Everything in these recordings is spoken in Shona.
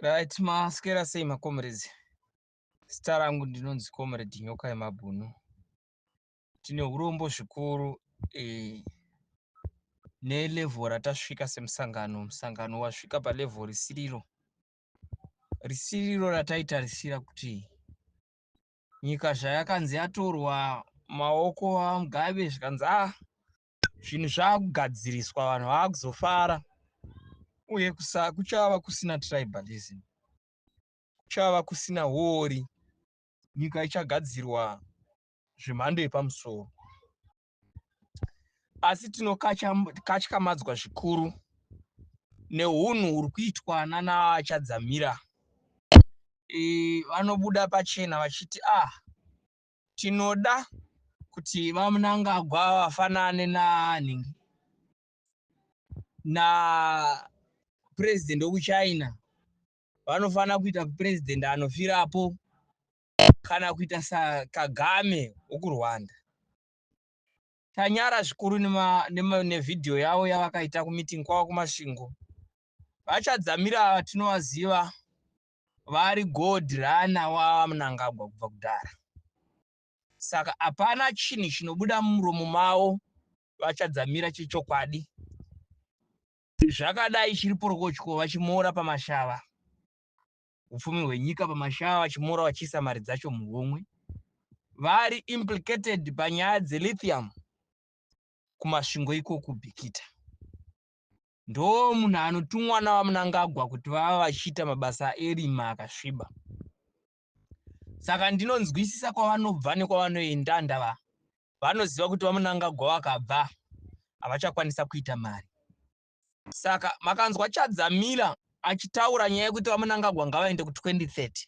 Right, maskera sei makomerezi. Zita rangu ndinonzi Comrade Nyoka yemabhunu. Tine urombo zvikuru nelevel ratasvika semusangano. Musangano wasvika palevel risiriro rataitarisira kuti nyika zvayakanzi yatorwa maoko aMugabe zvikanzi zvinhu zvakugadziriswa, vanhu vakuzofara, uye kuchava kusina tribalism, kuchava kusina wori, nyika ichagadzirwa zvemhando yepamusoro. Asi tinokatyamadzwa zvikuru neunhu huri kuitwa nanavachadzamira. Vanobuda pachena vachiti tinoda kuti vaMnangagwa vafanane napresident wekuchina, vanofana kuita president anofirapo kana kuita saKagame wekuRwanda. Tanyara zvikuru nevidhiyo yavo yavakaita kumitingi kwavo kumasvingo. Vachadzamira ava tinovaziva vari god runner waMnangagwa kubva kudhara. Saka hapana chinhu chinobuda mumuromo mavo vachadzamira chechokwadi. Zvakadai chiri porokotyo, vachimora pamashava, upfumi hwenyika pamashava, vachimora vachiisa mari dzacho muhomwe. Vari implicated panyaya dzelithium kumasvingo ikoko Bhikita. Ndo munhu anotumwa navaMnangagwa kuti vava vachiita mabasa erima akasviba. Saka ndinonzwisisa kwavanobva nekwavanoenda ndava. Vanoziva kuti vaMnangagwa vakabva havachakwanisa kuita mari. Saka makanzwa Chadzamira achitaura nyaya yekuti vaMnangagwa ngavaende ku2030.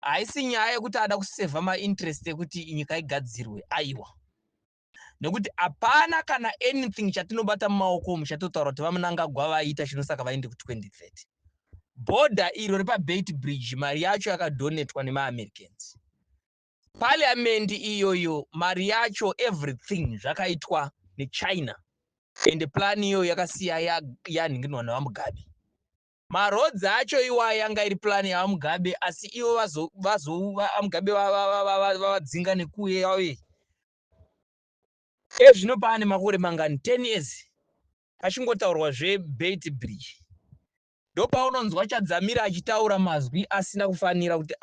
Haisi nyaya yekuti ada kusevha mainterest ekuti nyika igadzirwe, aiwa. Nekuti hapana kana anything chatinobata mumaoko umu chatotaura kuti vaMnangagwa vaita chinosaka vaende ku2030. Bhodha iro repaBeit Bridge mari yacho yakadonetwa nemaAmericans. Parliament iyoyo mari yacho everything zvakaitwa neChina. Ende plan iyo yakasiya yanhinginwa navaMugabe. Maroads acho iwaya yanga iri plan yavaMugabe, asi ivo vaMugabe vavadzinga nekuuye. Ezvino paane makore mangani 10 years pachingotaurwa zveBeit Bridge. Ndopaunonzwa Chadzamira achitaura mazwi asina kufanira kuti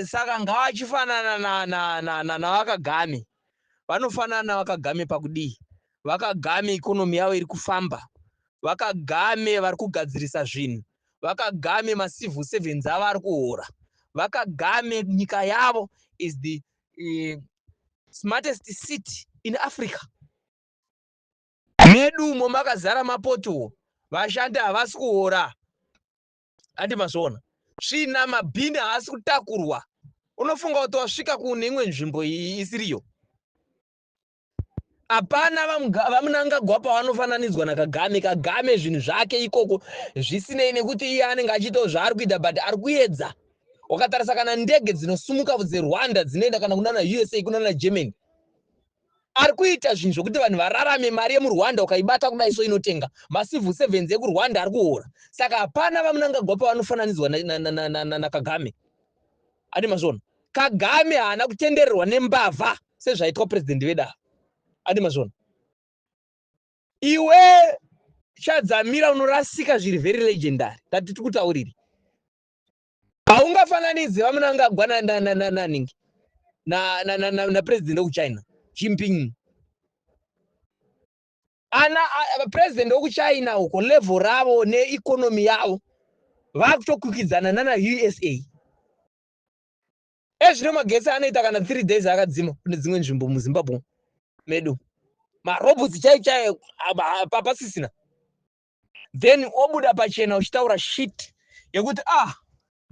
saka ngavachifanana navakagame. Vanofanana navakagame pakudii? Vakagame ikonomi yavo iri kufamba. Vakagame vari kugadzirisa zvinhu. Vakagame macivil servants avo ari kuhora. Vakagame nyika yavo is the smartest city in Africa. Medu umo makazara mapoto, vashandi havasi kuhora. Andi mazvona. Svina mabhini haasi kutakurwa. Unofunga kuti wasvika kune imwe nzvimbo isiriyo. Hapana vaMnangagwa pavanofananidzwa naKagame. Kagame zvinhu zvake ikoko zvisinei nekuti iye anenge achiitawo zvaari kuita, but ari kuedza. Wakatarisa kana ndege dzinosumuka dzeRwanda dzinoenda kana kunana USA kunana Germany. Ari kuita zvinhu zvokuti vanhu vararame. Mari yemuRwanda ukaibata kudai so inotenga. Macivil servants ekuRwanda ari kuhora. Saka hapana vaMnangagwa pavanofananidzwa naKagame. Adi mazvona. Kagame haana kutendererwa nembavha sezvaitwa president wedu. Adi mazvona. Iwe Chadzamira unorasika zviri very legendary. Tati kutauriri. Haungafananidze vaMnangagwa na president wekuChina, Jinping. President wekuChina uko level ravo neeconomy yavo vakutokwikwidzana nana USA. Ezvino magetsi anoita kana 3 days akadzima kune dzimwe nzvimbo muZimbabwe medu. Marobots chaiyo papasisina. Then obuda pachena uchitaura shit yekuti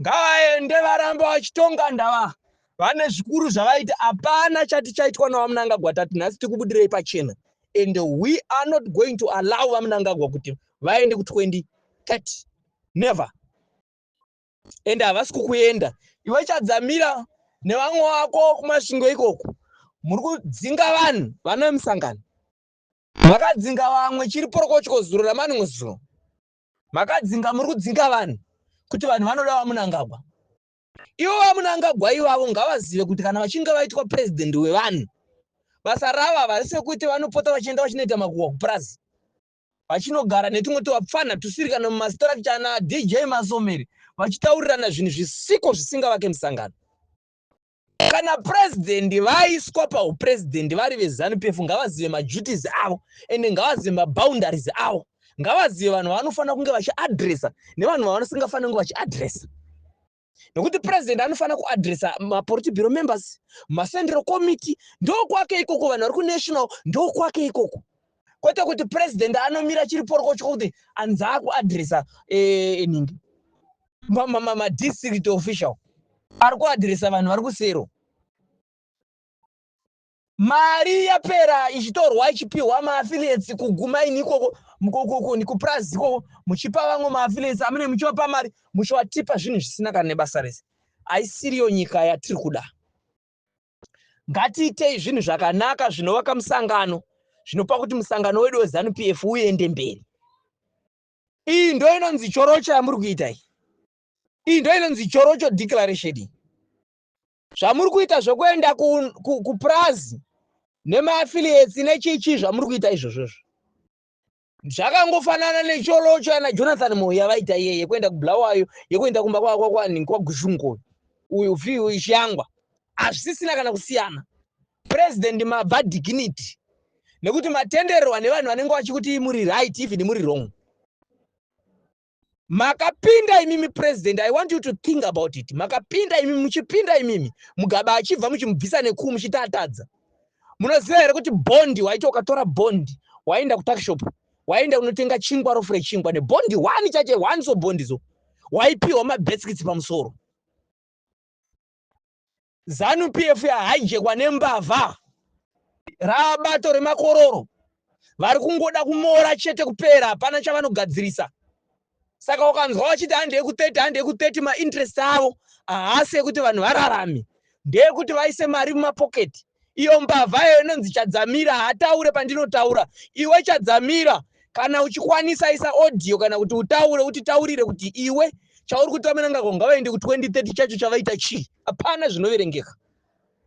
ngavaende varamba vachitonga ndava. Vane zvikuru zvavaita. Hapana chati chaitwa navaMnangagwa tati nhasi tikubudirei pachena. And we are not going to allow vaMnangagwa kuti vaende ku2030. Never. And havasi kukuenda. Iwe Chadzamira nevamwe vako kumasvingo ikoko muri kudzinga vanhu vanomusangano. Makadzinga vamwe chiri porokotyo zuro ramani muzuva. Makadzinga muri kudzinga vanhu. kuti vanhu vanoda vaMunangagwa. Ivo vaMunangagwa ivavo ngavazive kuti kana vachinge vaitwa president wevanhu, basa ravo havarisi kuti vanopota vachienda vachinoita makuhwa kupurazi, vachinogara netumwe tuvapfana tusiri kana mumastructure na DJ Masomeri vachitaurirana zvinhu zvisiko zvisingavake musangano. Kana president vaiswa paupresident vari veZANU-PF ngavazive maduties avo ende ngavazive maboundaries avo, ngavazive vanhu vanofanira kunge vachiadresa nevanhu vanosingafanira kunge vachiadresa. Nokuti president anofanira kuadresa mapolitburo members, macentral committee, ndo kwake ikoko, vanhu vari kunational ndo kwake ikoko. Kwete kuti president anomira chiri porokocho kuti anza kuadresa ningi district official ari kuadresa vanhu vari kusero. Mari yapera ichitorwa ichipiwa maaffiliates kuguma ini ikoko kupurazi ikoko, muchipa vamwe maaffiliates amene muchivapa mari muchivatipa zvinhu zvisina kana nebasa rese. Aisiriyo nyika yatiri kuda. Ngatiitei zvinhu zvakanaka zvinovaka musangano, zvinopa kuti musangano wedu weZANU-PF uende mberi. Iyi ndo inonzi chorocho yamuri kuita iyi. Iyi ndo inonzi chorocho declaration. Zvamuri kuita zvokuenda kupurazi nemaaffiliates nechichi zvamuri kuita izvozvo zvakangofanana nechorocho yana Jonathan Moyo yavaita iye yekuenda kuBulawayo, yekuenda kumba kwaGushungu uyu ichiyangwa. Hazvisisina kana kusiyana. President mabva dignity nekuti matenderwa nevanhu vanenge vachikuti muri right even muri wrong. Makapinda imimi president, I want you to think about it. Makapinda imimi, muchipinda imimi mugaba achibva muchimubvisa nekuu muchitatadza. Munoziva here kuti bondi waita ukatora bondi waenda kutakishop, waenda unotenga chingwa rofure chingwa nebondi 1 chache 1 so bondi zo waipiwa mabetskits pamusoro. ZANU-PF yahaijekwa nembavha rabato remakororo vari kungoda kumora chete kupera, hapana chavanogadzirisa. Saka ukanzwa vachiti handei ku30 mainterest avo haasi ekuti vanhu vararame, ndeyekuti vaise mari mumapoketi. Iyo mbavha inonzi Chadzamira hataure pandinotaura, iwe Chadzamira kana uchikwanisa isa audio kana kuti utaure utitaurire kuti iwe chauri kuti vaMunangagwa ngavaende ku2030 chacho chavaita chi, hapana zvinoverengeka.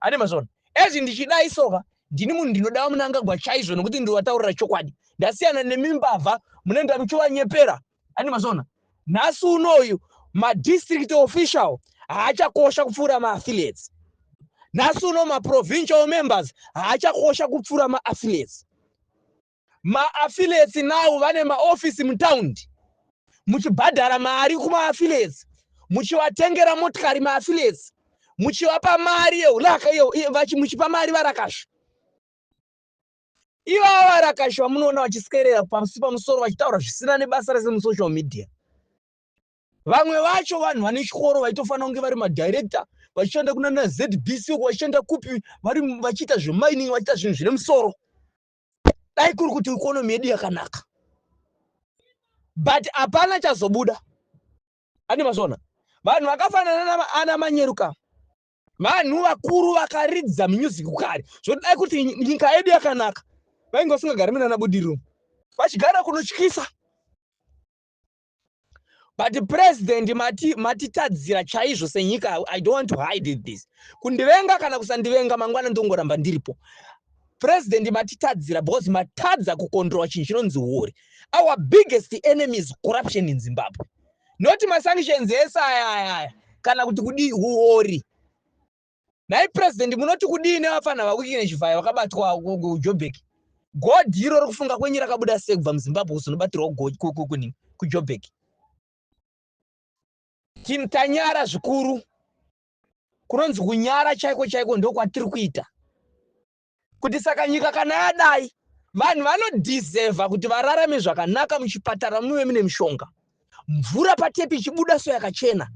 Ane mazona ezvi ndichidai soka ndini munhu ndinoda vaMunangagwa chaizvo nokuti ndinotaurira chokwadi. Ndasiyana nemimbavha munoenda muchivanyepera. Ane mazona nhasi unoyu madistrict official haachakosha kupfuura maaffiliates. Nhasi uno maprovincial members haachakosha kupfuura maaffiliates. Maaffiliates nawo vane maofisi mutaundi, muchibhadhara mari kumaaffiliates, muchivatengera motikari maaffiliates, muchivapa mari yeulaka iyo muchipa mari varakasha. Ivava varakasha vamunoona vachiskerera pasi pamusoro vachitaura zvisina nebasa rese musocial media. Vamwe vacho vanhu vane chikoro vaitofanira kunge vari madirector vachienda kuna ZBC uko vachienda kupi vari vachiita zvemining vachiita zvinhu zvine musoro. Dai kuri kuti ikonomi yedu yakanaka. But hapana chazobuda. Ane mazona vanhu vakafanana ana Manyeruka, vanhu vakuru vakaridza music kare zvoti dai kuti nyika yedu yakanaka vainge vasingagari muna Budiriro vachigara kunotyisa. But president matitadzira chaizvo senyika. I don't want to hide this. Kundivenga kana kusandivenga mangwana ndongoramba ndiripo. President matitadzira because matadza kukontrola chinhu chinonzi war. Our biggest enemy is corruption in Zimbabwe. Not masanctions aya kana kuti kudi war. Nai president munoti kudii nevafana vakukine chivhayo vakabatwa kuJoburg. God hiro rokufunga kwenyu rakabuda sei kubva muZimbabwe kuzonobatirwa kuJoburg. Tanyara zvikuru kunonzi kunyara chaiko ndo kwatiri kuita. Kuti saka nyika kana yadai vanhu vanodeserva kuti vararame zvakanaka muchipatara muwe mune mishonga, mvura patepi ichibuda so yakachena.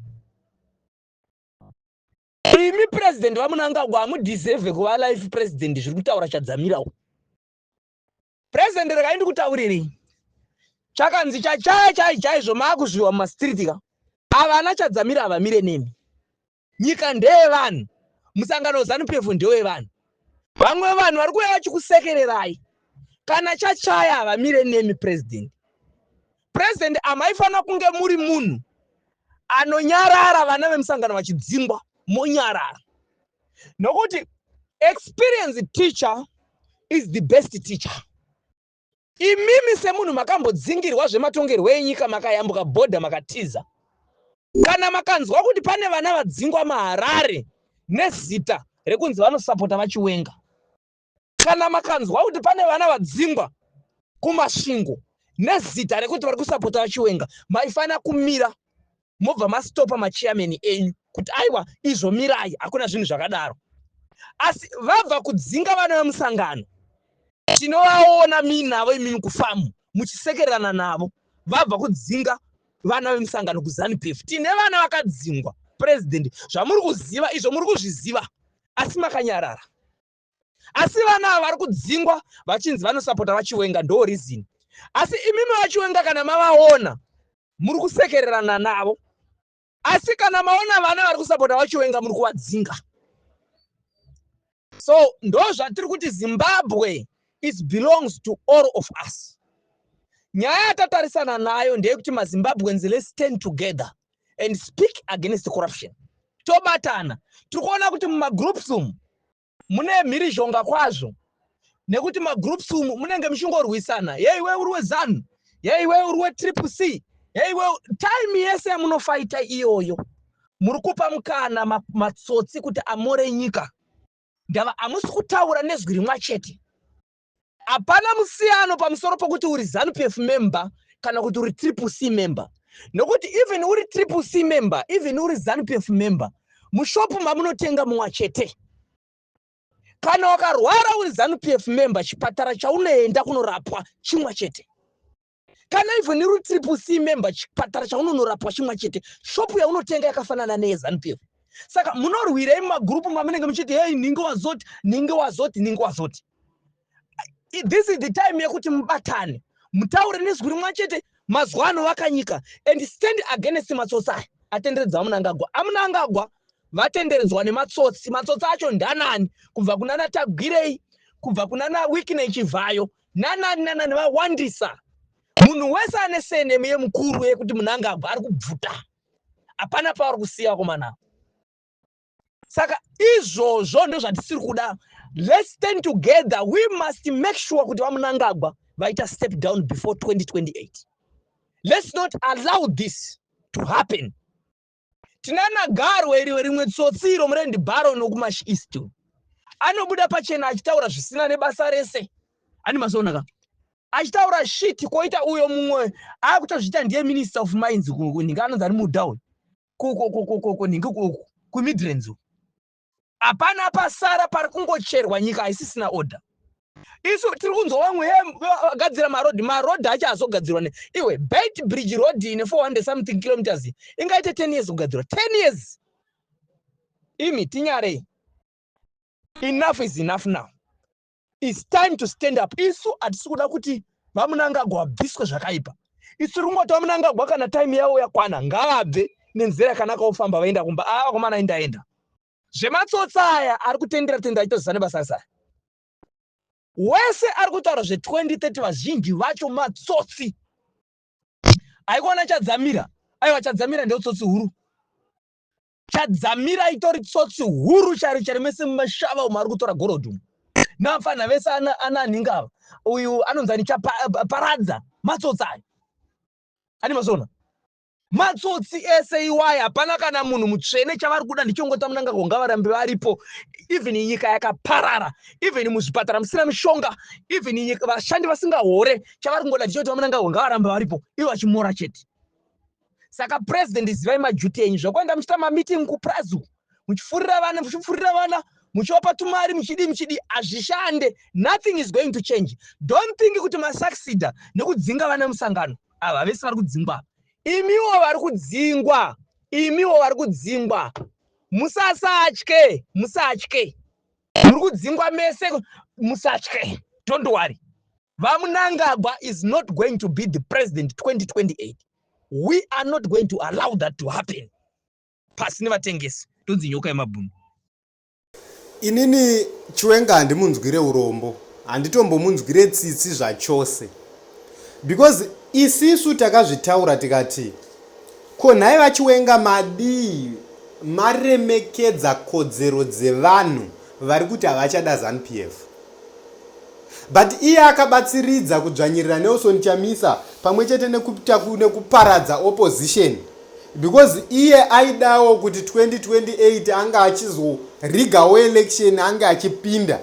Imi president vaMunangagwa hamudeserve kuva life president zviri kutaura Chadzamirawo. President rakaindi kutaurirei chakanzi chaizvo maakuzviwa mumastreet ka havana Chadzamira havamire nemi. Nyika ndeyevanhu, musangano weZANU-PF ndewevanhu. Vamwe vanhu vari kuuya vachikusekererai kana chachaya havamire nemi. President amaifanira kunge muri munhu anonyarara vana vemusangano vachidzingwa monyarara. Nokuti experienced teacher is the best teacher. Imimi semunhu makambodzingirwa zvematongerwo enyika makayambuka bhodha makatiza. Kana makanzwa kuti pane vana vadzingwa maHarare nezita rekunzi vanosapota vachiwenga. Kana makanzwa kuti pane vana vadzingwa kumasvingo nezita rekuti vari kusapota vachiwenga, maifana kumira mobva mastopa machairman enyu kuti aiwa izvomirai, hakuna zvinhu zvakadaro. Asi vabva kudzinga vana vemusangano, tinovaona minavo imimi kufamu muchisekererana navo. Vabva kudzinga vana vemusangano kuZANU-PF. Tine vana vakadzingwa president, zvamuri kuziva izvo muri kuzviziva, asi makanyarara. Asi vana vari kudzingwa vachinzi vanosapota vachiwenga, ndo reason. Asi imimi vachiwenga kana mavaona muri kusekererana navo. Asi kana maona vana vari kusapota vachiwenga muri kuvadzinga. So ndo zvatiri kuti Zimbabwe belongs to all of us. Nyaya yatatarisana nayo ndeyekuti maZimbabweans, let's stand together and speak against corruption. Tobatana. Tikuona kuti mumagroups umu mune mhirizhonga kwazvo, nekuti magroups umu munenge muchingorwisana. Iwe uri weZANU, iwe uri weCCC, iwe time yese yamunofaita iyoyo muri kupa mukana matsotsi kuti amore nyika. Ndava amusi kutaura nezwi rimwe chete. Hapana musiyano pamusoro pokuti uri ZANU-PF member kana kuti uri CCC member. Nokuti even uri CCC member, even uri ZANU-PF member, mushopu mamunotenga mumwe chete. Kana wakarwara uri ZANU-PF member, chipatara chaunoenda kunorapwa chimwe chete. Kana even uri CCC member, chipatara chaunonorapwa chimwe chete. Shopu yaunotenga yakafanana neye ZANU-PF. Saka munorwira mumagrupu mamunenge muchiti hey ninge wazoti. This is the time yekuti mubatane, mutaure nezwi rimwe chete, mazwano vakanyika, and stand against matsotsi atenderedza amunangagwa. Amunangagwa vatenderedzwa nematsotsi. Matsotsi acho ndanani? Kubva kunana Tagirei, kubva kunana Wikine Chivhayo, nanani vawandisa. Munhu wese ane senemu yemukuru yekuti Munangagwa ari kubvuta. Hapana paari kusiya komana. Saka izvozvo ndo zvatisiri kuda. Let's stand together. We must make sure kuti vaMunangagwa vaita step down before 2028. Let's not allow this to happen. Tinana Garwe rimwe tsotsiro murendi Baron okumashi East. Anobuda pachena achitaura zvisina nebasa rese. Ani mazonaka. Achitaura shit koita uyo mumwe akutozvita ndiye Minister of Mines kuninga anonzi ari mudown. Ku Midlands. Hapana pasara pari kungocherwa nyika isisina order. Isu tiri kunzwa vamwe gadzira marodhi acho azogadzirwa iwe Beit Bridge road ine 400 something kilometers ingaite 10 years kugadzirwa. 10 years. Imi tinyare. Enough is enough now. It's time to stand up. Isu atisi kuda kuti vaMunangagwa vabviswe zvakaipa. Isu ringoti vaMunangagwa kana time yavo yakwana ngavabve nenzira yakanaka ofamba vaenda kumba. Komana enda. Zvematsotsi aya ari kutendera achitozana basa saya. Wese ari kutaura zve2030 vazhinji vacho matsotsi. Aikuona Chadzamira. Aiwa Chadzamira ndio tsotsi huru. Chadzamira itori tsotsi huru chari mese mumashava umu ari kutora gorodhu. Namfana vese ana ningava. Uyu anonzani chaparadza matsotsi aya. Ani mazona. Matsotsi ese iwaya hapana kana munhu mutsvene chavari kuda ndichongota Munangagwa ngavarambe varipo. Even nyika yakaparara, even muzvipatara musina mishonga, even nyika vashandi vasingahore chavari kungoda ndichoti Munangagwa ngavarambe varipo ivo vachimora chete. Saka president zivai majuti enyu zvokuenda muchita mameeting kuPrazu muchifurira vana muchiwapa tumari muchidi hazvishande. Nothing is going to change. Don't think kuti masucceda nekudzinga vana musangano ava vese vari kudzingwa. Imiwo vari kudzingwa. Musatye. Muri kudzingwa mese musatye. Don't worry. VaMunangagwa is not going to be the president 2028. We are not going to allow that to happen. Pasine vatengesi tonzi nyoka yemabhunu. Inini Chiwenga handimunzwire urombo, handitombomunzwire tsitsi zvachose. Because isisu takazvitaura tikati ko nhaye vachiwenga madii maremekedza kodzero dzevanhu vari kuti havachada ZANU-PF. But iye akabatsiridza kudzvanyirira Nelson Chamisa pamwe chete nekuparadza opposition, because iye aidawo kuti 2028 anga achizorigawo election, anga achipinda.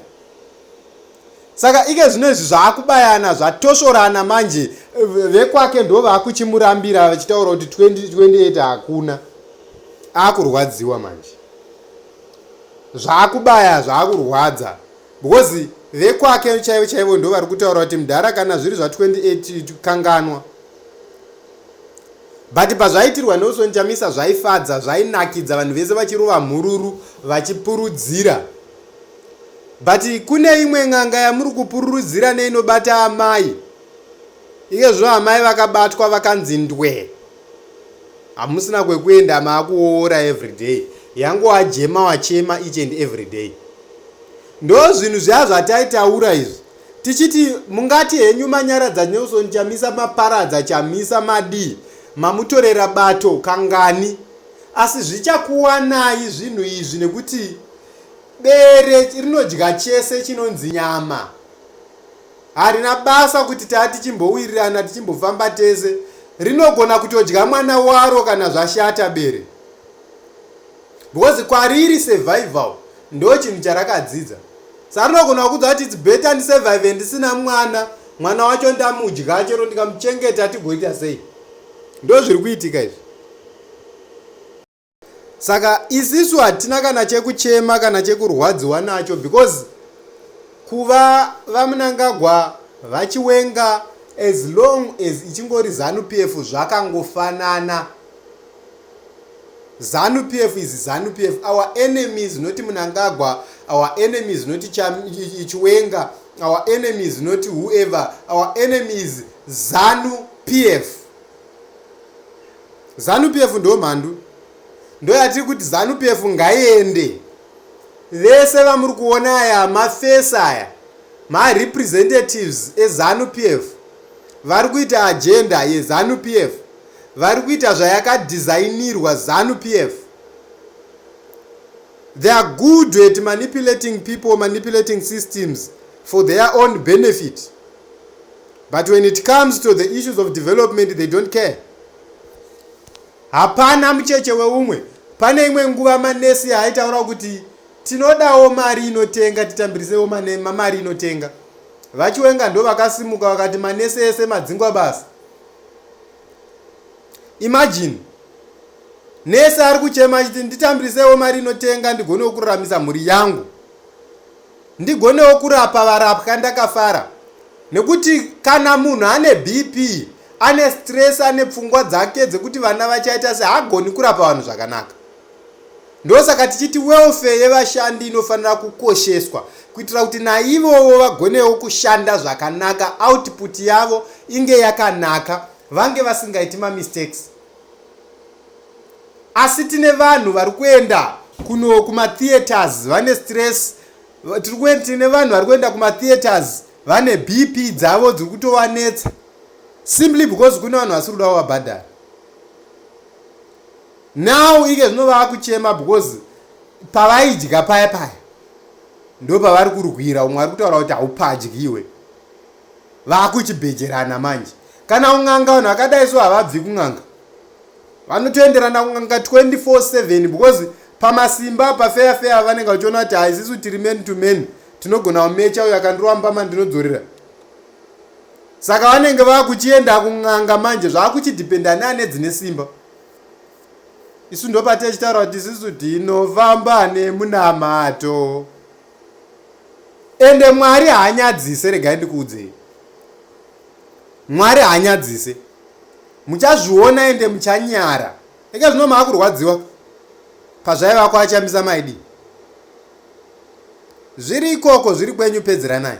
Saka ike zvino izvi zvaakubayana zvatoshorana manje, vekwake ndo vakuchimurambira vachitaura kuti 2028 hakuna. Akurwadziwa manje, zvaakubaya zvaakurwadza, because vekwake chaivo chaivo ndo vari kutaura kuti mudhara kana zviri zva28 kanganwa. But pazvaitirwa Nelson Chamisa zvaifadza, zvainakidza, vanhu vese vachirova mhururu vachipurudzira. But kune imwe ng'anga yamuri kupururudzira neinobata amai. Ike zvino amai vakabatwa vakanzi ndwe, hamusina kwekuenda, maakuoora everyday, yangu wajema wachema each and every day. Ndo zvinhu zviya zvataitaura izvi tichiti mungati henyu manyaradza Nelson Chamisa, maparadza Chamisa madii, mamutorera bato kangani, asi zvichakuwanai zvinhu izvi nekuti bere rinodya chese chinonzi nyama. Harina basa kuti tati tichimbowirirana tichimbofamba tese, rinogona kutodya mwana waro kana zvashata bere, because kwariri survival ndo chinhu charakadzidza. Saka rinogona kudza kuti it's better ndisurvive ndisina mwana wacho ndamudya chero ndikamuchengeta tigoita sei. Ndo zviri kuitika izvi. Saka isisu hatina kana chekuchema kana chekurwadziwa nacho, because kuva vaMnangagwa vachiwenga as long as ichingori ZANU-PF zvakangofanana. ZANU-PF is ZANU-PF. Our enemy is not Mnangagwa, our enemy is not Chiwenga, our enemy is not whoever, our enemy is ZANU-PF. ZANU-PF ndo mhandu, ndo yatiri kuti ZANU-PF ngaiende. Vese vamuri kuona aya mafesi aya, ma-representatives eZANU-PF vari kuita agenda yeZANU-PF, vari kuita zvayakadesignirwa ZANU-PF. They are good at manipulating people, manipulating systems for their own benefit. But when it comes to the issues of development, they don't care. Hapana mucheche weumwe. Pane imwe nguva manesi aitaura kuti tinodawo mari inotenga, titambirise mari inotenga. Vachiwenga ndo vakasimuka vakati manesi ese madzingwa basa. Imagine nesi ari kuchema achiti nditambisewo mari inotenga ndigonewo kuraramisa mhuri yangu, ndigonewo kurapa varapwa ndakafara. Nekuti kana munhu ane BP, ane stress, ane pfungwa dzake dzekuti vana vachaita se, hagoni kurapa vanhu zvakanaka. Ndosaka tichiti welfare yevashandi inofanira kukosheswa kuitira kuti naivowo vagonewo kushanda zvakanaka, output yavo inge yakanaka, vange vasingaiti mistakes. Asi tine vanhu vari kuenda kuno kuma-theaters vane stress, tine vanhu vari kuenda kuma-theaters vane BP dzavo dziri kutovanetsa, simply because kune vanhu vasiri kuda kuvabhadhara. Now ike zvino vakuchema because pavaidya paya paya ndo pavari kurwira. Umwe ari kutaura kuti haupadyiwe, vakuchibhejerana manje. Kana ung'anga vanhu vakadai so havabvi kung'anga, vanotoenderana kung'anga 24/7, because pamasimba pafeya vanenge vachiona kuti haisisu tiri men to men, tinogona kumecha uyo akandiramba mandinodzorera. Saka vanenge vakuchienda kung'anga manje, zvakuchidhipenda neane dzine simba. Isu ndo patechitaura kuti isisu tinofamba nemunamato. Ende Mwari haanyadzise, regai ndikuudzei, Mwari haanyadzise. Muchazviona ende muchanyara. Eka zvino maakurwadziwa pazvaiva kwaChamisa maidi. Zviri ikoko, zviri kwenyu, pedzera naye.